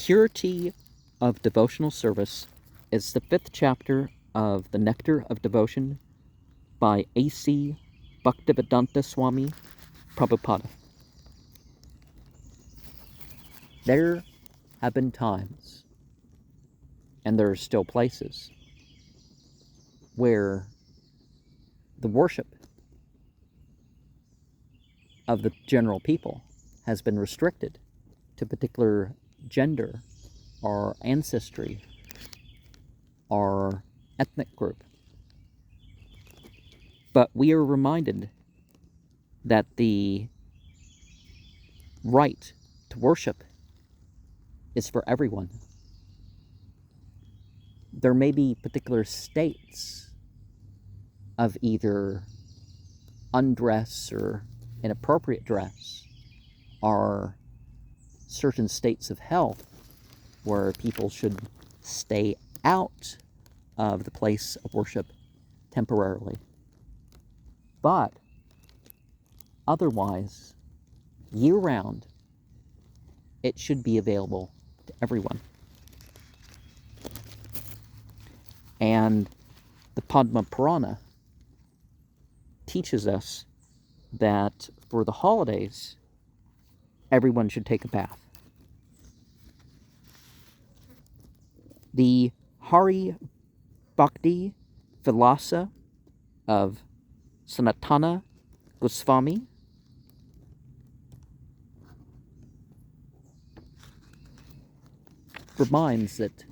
Purity of Devotional Service is the 5th chapter of the Nectar of Devotion by A.C. Bhaktivedanta Swami Prabhupada. There have been times, and there are still places, where the worship of the general people has been restricted to particular gender or ancestry or ethnic group. But we are reminded that the right to worship is for everyone. There may be particular states of either undress or inappropriate dress, or certain states of health where people should stay out of the place of worship temporarily. But otherwise, year-round, it should be available to everyone. And the Padma Purana teaches us that for the holidays, everyone should take a bath. The Hari Bhakti Vilasa of Sanatana Gosvami reminds that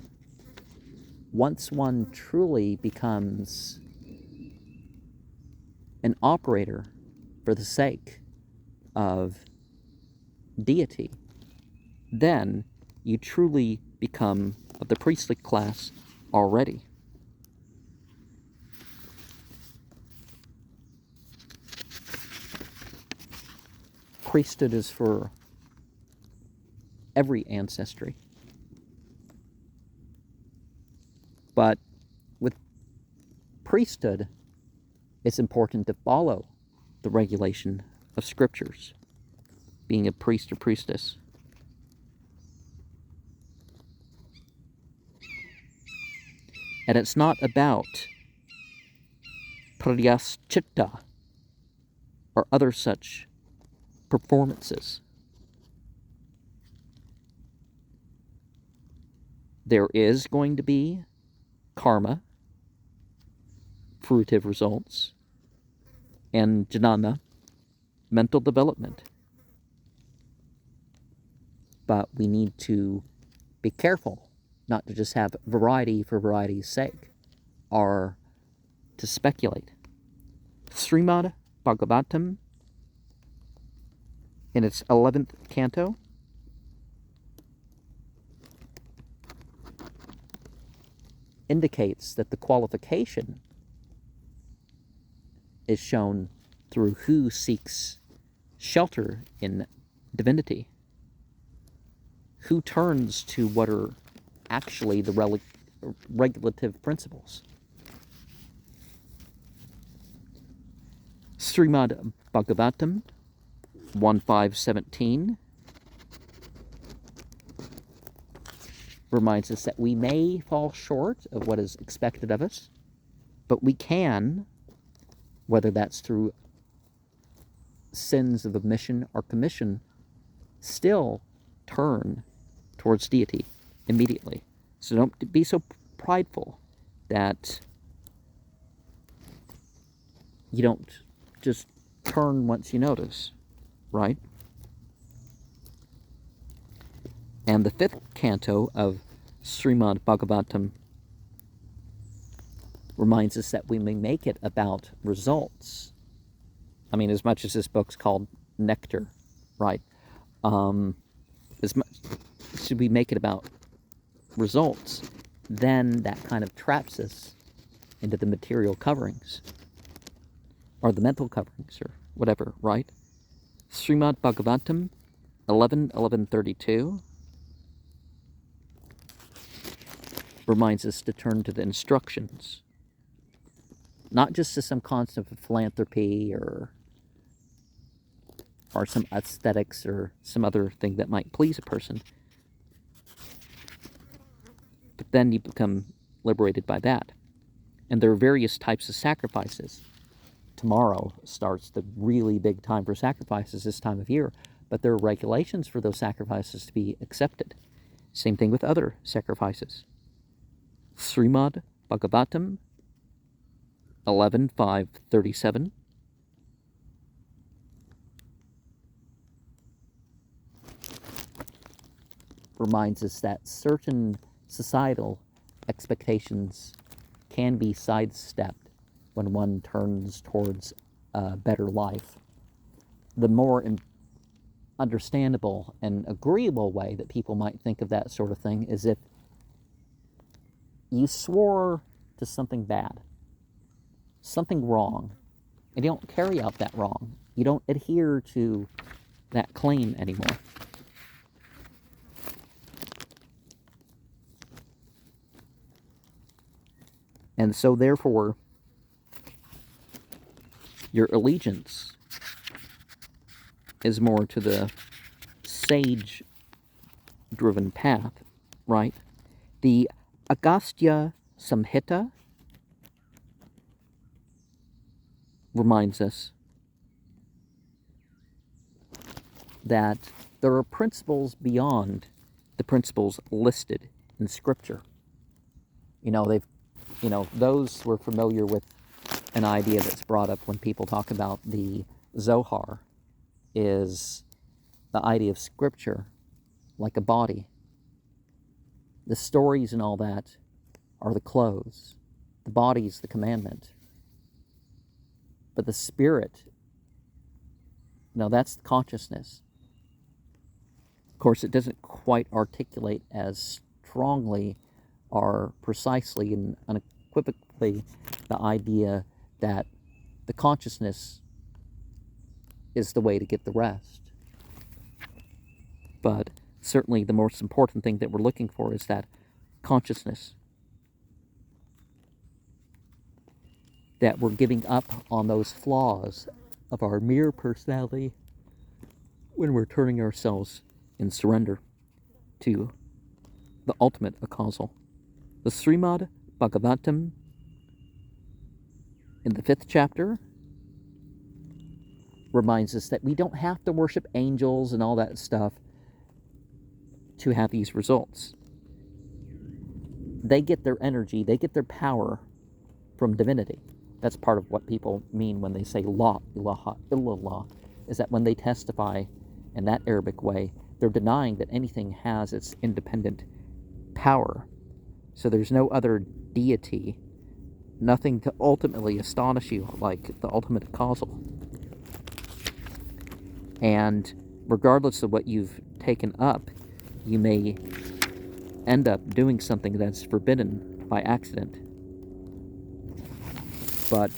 once one truly becomes an operator for the sake of deity, then you truly become of the priestly class already. Priesthood is for every ancestry. But with priesthood, it's important to follow the regulation of scriptures, being a priest or priestess. And it's not about prayaschita or other such performances. There is going to be karma, fruitive results, and jnana, mental development. But we need to be careful not to just have variety for variety's sake, or to speculate. Srimad Bhagavatam, in its 11th canto, indicates that the qualification is shown through who seeks shelter in divinity, who turns to what are actually the regulative principles. Srimad Bhagavatam 1.5.17 reminds us that we may fall short of what is expected of us, but we can, whether that's through sins of omission or commission, still turn towards deity immediately. So don't be so prideful that you don't just turn once you notice, right? And the 5th canto of Srimad Bhagavatam reminds us that we may make it about results. I mean, as much as this book's called Nectar, right? As much should we make it about results, then that kind of traps us into the material coverings, or the mental coverings, or whatever, right? Srimad Bhagavatam 11.11.32 reminds us to turn to the instructions, not just to some concept of philanthropy or some aesthetics or some other thing that might please a person, But then you become liberated by that. And there are various types of sacrifices. Tomorrow starts the really big time for sacrifices this time of year, but there are regulations for those sacrifices to be accepted. Same thing with other sacrifices. Srimad Bhagavatam 11.5.37 reminds us that certain societal expectations can be sidestepped when one turns towards a better life. The more understandable and agreeable way that people might think of that sort of thing is if you swore to something bad, something wrong, and you don't carry out that wrong. You don't adhere to that claim anymore. And so therefore, your allegiance is more to the sage-driven path, right? The Agastya Samhita reminds us that there are principles beyond the principles listed in Scripture. Those who are familiar with an idea that's brought up when people talk about the Zohar is the idea of Scripture like a body. The stories and all that are the clothes. The body's the commandment. But the spirit, that's consciousness. Of course, it doesn't quite articulate as strongly or precisely and unequivocally the idea that the consciousness is the way to get the rest. But certainly the most important thing that we're looking for is that consciousness. That we're giving up on those flaws of our mere personality when we're turning ourselves in surrender to the ultimate causal. The Srimad Bhagavatam in the 5th chapter reminds us that we don't have to worship angels and all that stuff to have these results. They get their energy, they get their power from divinity. That's part of what people mean when they say La ilaha illallah, is that when they testify in that Arabic way, they're denying that anything has its independent power. So there's no other deity, nothing to ultimately astonish you like the ultimate causal. And regardless of what you've taken up, you may end up doing something that's forbidden by accident. But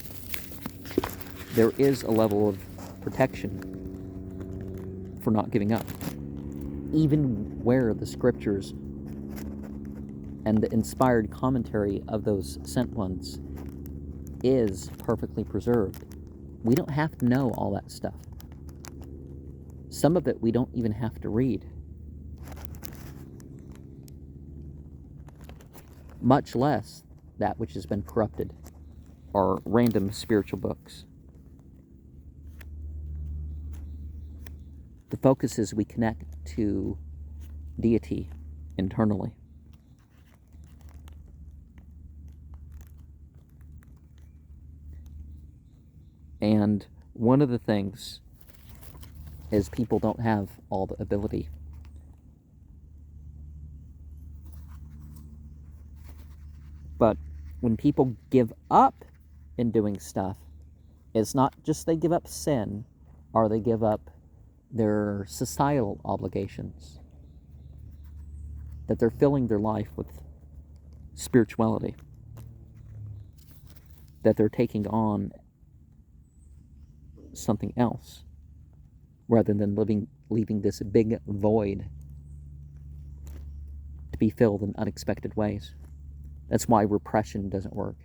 there is a level of protection for not giving up. Even where the scriptures and the inspired commentary of those sent ones is perfectly preserved, we don't have to know all that stuff. Some of it we don't even have to read. Much less that which has been corrupted, or random spiritual books. The focus is we connect to deity internally. And one of the things is people don't have all the ability. But when people give up in doing stuff, it's not just they give up sin, or they give up their societal obligations, that they're filling their life with spirituality, that they're taking on something else, rather than leaving this big void to be filled in unexpected ways. That's why repression doesn't work.